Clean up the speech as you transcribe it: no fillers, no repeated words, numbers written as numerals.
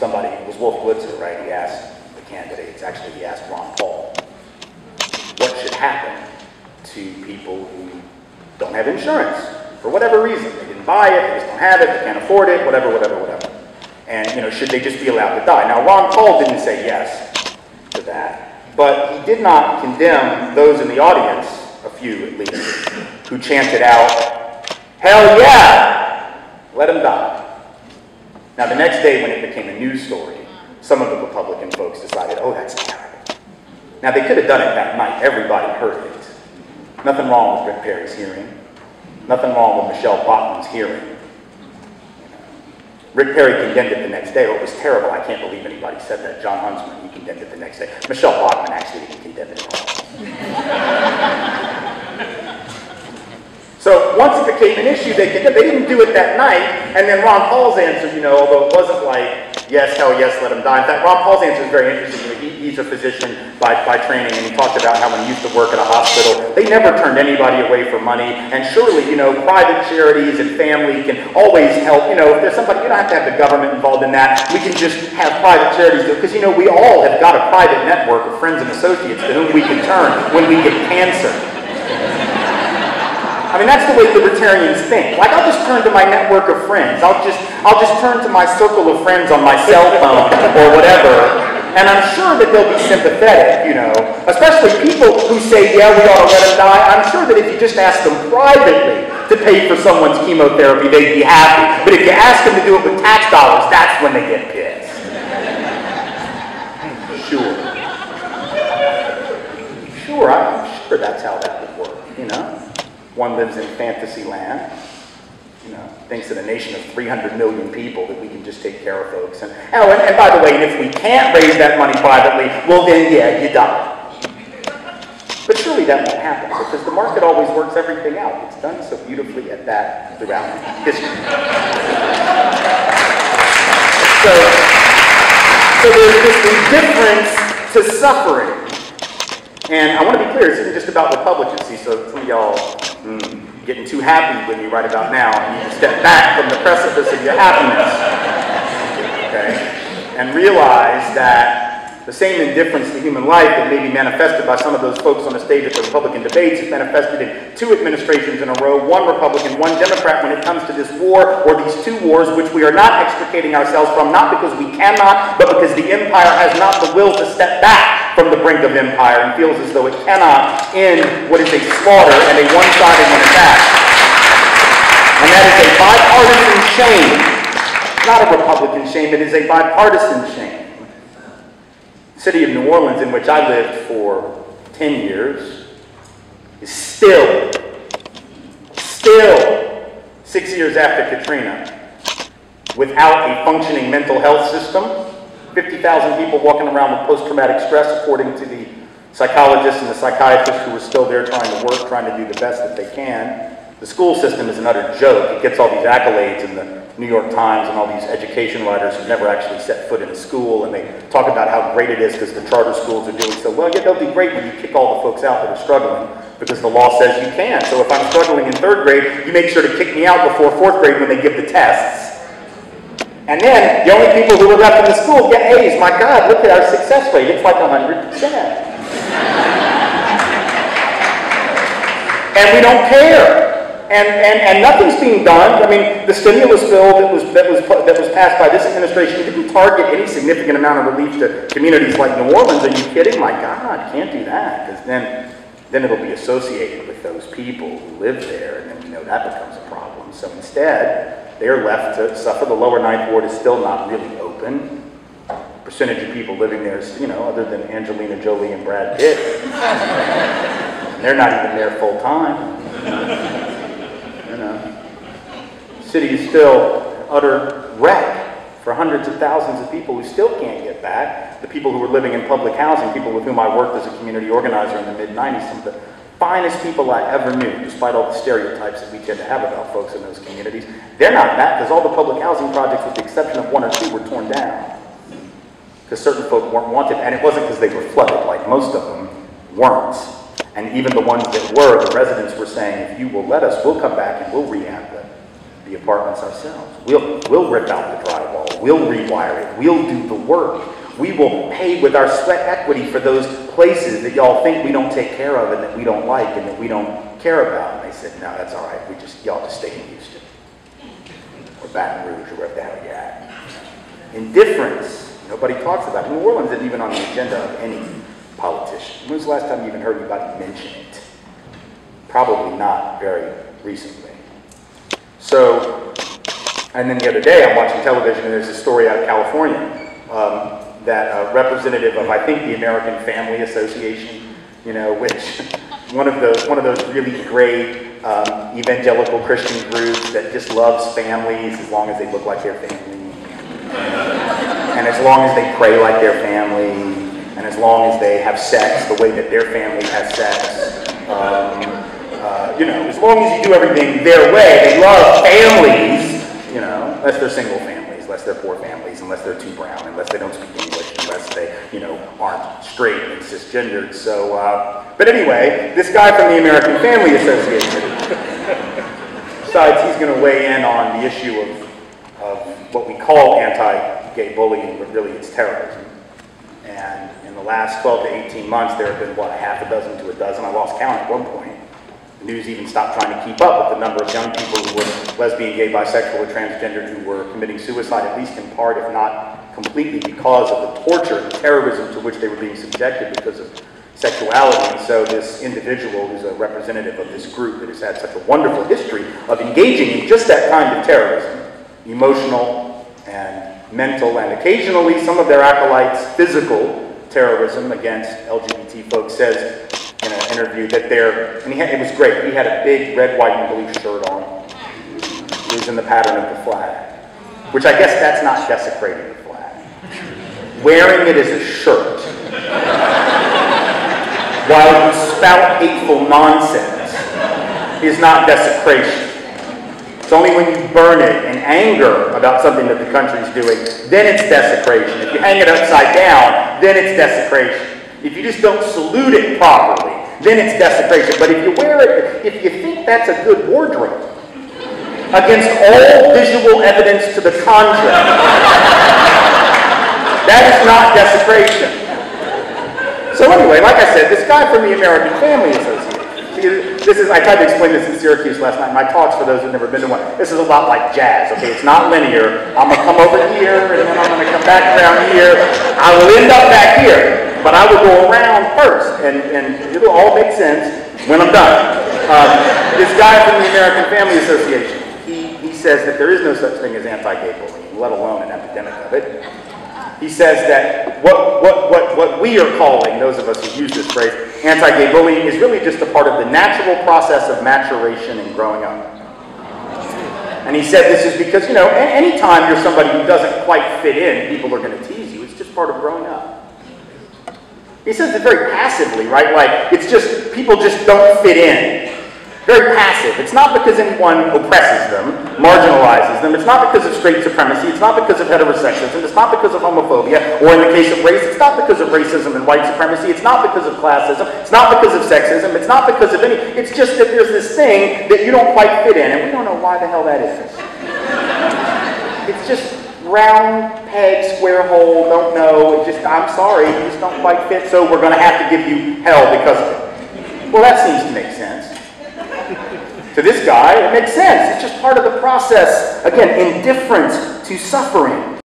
somebody, it was Wolf Blitzer, right? He asked the candidates, actually he asked Ron Paul, what should happen to people who don't have insurance for whatever reason? They didn't buy it, they just don't have it, they can't afford it, whatever. And, you know, should they just be allowed to die? Now, Ron Paul didn't say yes to that, but he did not condemn those in the audience, a few at least, who chanted out, hell yeah, let him die. Now, the next day when it became a news story, some of the Republican folks decided, oh, that's terrible. Now, they could have done it that night. Everybody heard it. Nothing wrong with Rick Perry's hearing. Nothing wrong with Michelle Bachmann's hearing. Rick Perry condemned it the next day. Oh, it was terrible. I can't believe anybody said that. John Huntsman, he condemned it the next day. Michelle Bachmann actually didn't condemn it at all. So once it became an issue, they didn't do it that night. And then Ron Paul's answer, you know, although it wasn't like, yes, hell yes, let him die. In fact, Ron Paul's answer is very interesting. You know, he's a physician by training, and he talked about how when he used to work at a hospital, they never turned anybody away for money. And surely, you know, private charities and family can always help. You know, if there's somebody, you don't have to have the government involved in that. We can just have private charities do it. Because, you know, we all have got a private network of friends and associates to whom we can turn when we get cancer. I mean, that's the way libertarians think. Like, I'll just turn to my network of friends. I'll just turn to my circle of friends on my cell phone or whatever, and I'm sure that they'll be sympathetic, you know. Especially people who say, yeah, we ought to let him die. I'm sure that if you just ask them privately to pay for someone's chemotherapy, they'd be happy. But if you ask them to do it with tax dollars, that's when they get pissed. Sure, I'm sure that's how that would work, you know. One lives in fantasy land, you know, thinks that a nation of 300 million people that we can just take care of folks. And by the way, if we can't raise that money privately, well then, yeah, you die. But surely that won't happen, because the market always works everything out. It's done so beautifully at that throughout history. So there's this indifference to suffering. And I want to be clear, this isn't just about Republicans. See, so some of y'all getting too happy with me right about now. You need to step back from the precipice of your happiness, okay? And realize that the same indifference to human life that may be manifested by some of those folks on the stage at the Republican debates is manifested in 2 administrations in a row, 1 Republican, 1 Democrat, when it comes to this war, or these 2 wars, which we are not extricating ourselves from, not because we cannot, but because the empire has not the will to step back from the brink of empire and feels as though it cannot end what is a slaughter and a one-sided attack. And that is a bipartisan shame. Not a Republican shame, it is a bipartisan shame. The city of New Orleans, in which I lived for 10 years, is still 6 years after Katrina, without a functioning mental health system. 50,000 people walking around with post-traumatic stress, according to the psychologists and the psychiatrists who are still there trying to work, trying to do the best that they can. The school system is an utter joke. It gets all these accolades in the New York Times and all these education writers who never actually set foot in a school, and they talk about how great it is because the charter schools are doing so well. Yeah, they'll be great when you kick all the folks out that are struggling, because the law says you can. So if I'm struggling in 3rd grade, you make sure to kick me out before 4th grade when they give the tests. And then, the only people who are left in the school get A's. My God, look at our success rate. It's like 100%. And we don't care. And nothing's being done. I mean, the stimulus bill that was passed by this administration didn't target any significant amount of relief to communities like New Orleans. Are you kidding? My God, can't do that, because then it'll be associated with those people who live there, and then we know that becomes a problem. So instead, they're left to suffer. The lower Ninth Ward is still not really open. Percentage of people living there is, you know, other than Angelina Jolie and Brad Pitt, they're not even there full time. You know, the city is still utter wreck for hundreds of thousands of people who still can't get back. The people who are living in public housing, people with whom I worked as a community organizer in the mid-90s, some of the finest people I ever knew, despite all the stereotypes that we tend to have about folks in those communities. They're not back because all the public housing projects, with the exception of 1 or 2, were torn down because certain folk weren't wanted, and it wasn't because they were flooded. Like, most of them weren't. And even the ones that were, the residents were saying, if you will let us, we'll come back and we'll rehab the apartments ourselves. We'll rip out the drywall. We'll rewire it. We'll do the work. We will pay with our sweat equity for those places that y'all think we don't take care of and that we don't like and that we don't care about. And they said, no, that's all right. Y'all just stay in Houston or Baton Rouge or wherever the hell you're at. Indifference. Nobody talks about it. New Orleans isn't even on the agenda of any politician. When was the last time you even heard anybody mention it? Probably not very recently. So, and then the other day I'm watching television and there's a story out of California that a representative of, I think, the American Family Association, you know, which one of those really great evangelical Christian groups that just loves families as long as they look like their family, and as long as they pray like their family, and as long as they have sex the way that their family has sex. You know, as long as you do everything their way, they love families, you know, unless they're single families, unless they're poor families, unless they're too brown, unless they don't speak English, unless they, you know, aren't straight and cisgendered. So, but anyway, this guy from the American Family Association decides he's going to weigh in on the issue of what we call anti-gay bullying, but really it's terrorism. And in the last 12 to 18 months, there have been, what, a half a dozen to a dozen? I lost count at one point. The news even stopped trying to keep up with the number of young people who were lesbian, gay, bisexual, or transgendered who were committing suicide, at least in part, if not completely, because of the torture and terrorism to which they were being subjected because of sexuality. And so this individual who's a representative of this group that has had such a wonderful history of engaging in just that kind of terrorism, emotional and mental, and occasionally some of their acolytes, physical terrorism against LGBT folks, says in an interview that it was great. He had a big red, white, and blue shirt on. It was in the pattern of the flag, which I guess that's not desecrating the flag. Wearing it as a shirt while you spout hateful nonsense is not desecration. It's only when you burn it in anger about something that the country's doing, then it's desecration. If you hang it upside down, then it's desecration. If you just don't salute it properly, then it's desecration. But if you wear it, if you think that's a good wardrobe, against all visual evidence to the contrary, that is not desecration. So anyway, like I said, this guy from the American Family Association, I tried to explain this in Syracuse last night. My talks, for those who've never been to one, this is a lot like jazz, okay? It's not linear. I'm going to come over here, and then I'm going to come back around here. I will end up back here, but I will go around first, and it'll all make sense when I'm done. This guy from the American Family Association, he says that there is no such thing as anti-gay bullying, let alone an epidemic of it. He says that what we are calling, those of us who use this phrase, anti-gay bullying, is really just a part of the natural process of maturation and growing up. And he said this is because, you know, anytime you're somebody who doesn't quite fit in, people are going to tease you. It's just part of growing up. He says it very passively, right? Like, it's just, people just don't fit in. Very passive. It's not because anyone oppresses them, marginalizes them. It's not because of straight supremacy. It's not because of heterosexism. It's not because of homophobia. Or in the case of race, it's not because of racism and white supremacy. It's not because of classism. It's not because of sexism. It's not because of any... It's just that there's this thing that you don't quite fit in, and we don't know why the hell that is. It's just round peg, square hole, don't know. It just, I'm sorry, you just don't quite fit, so we're going to have to give you hell because of it. Well, that seems to make sense. To this guy, it makes sense. It's just part of the process. Again, indifference to suffering.